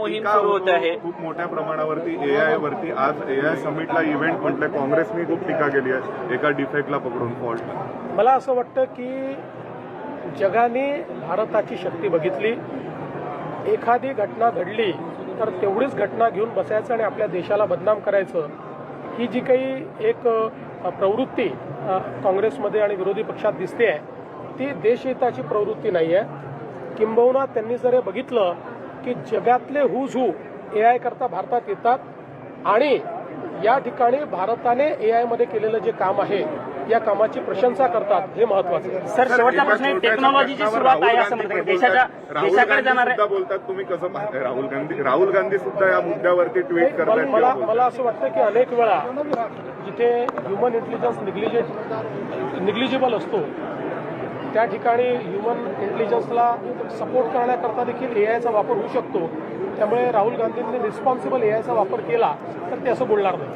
मोहीम सुरू होत आहे. खूप मोठ्या प्रमाणावरती एआय वरती आज एआय समिटला इव्हेंट म्हटलं, काँग्रेसने खूप टीका केली आहे एका डिफेक्टला पकडून फॉल्ट. मला असं वाटतं की जगाने भारताची शक्ती बघितली. एखादी घटना घडली तर तेवढीच घटना घेऊन बसायचं आणि आपल्या देशाला बदनाम करायचं, ही जी काही एक प्रवृत्ती काँग्रेसमध्ये आणि विरोधी पक्षात दिसते आहे, ती देशहिताची प्रवृत्ती नाही आहे. किंबहुना त्यांनी जर हे बघितलं की जगातले हुज हू एआय करता भारतात येतात आणि या ठिकाणी भारताने एआय मध्ये केलेलं जे काम आहे या कामाची प्रशंसा करतात, हे महत्वाचं आहे. सर, शेवटचा प्रश्न, टेक्नॉलॉजीची सुरुवात आहे असं म्हणतात, देशाकडे जाणार आहे. बोलतात, तुम्ही कसं पाहताय? राहुल गांधी सुद्धा या मुद्द्यावरती ट्विट करतात. मला असं वाटतं की अनेक वेळा जिथे ह्युमन इंटेलिजन्स निग्लिजिबल असतो त्या ठिकाणी ह्युमन इंटेलिजन्सला सपोर्ट करण्याकरता देखील एआयचा वापर होऊ शकतो. त्यामुळे राहुल गांधींनी रिस्पॉन्सिबल एआयचा वापर केला तर ते असं बोलणार नाही.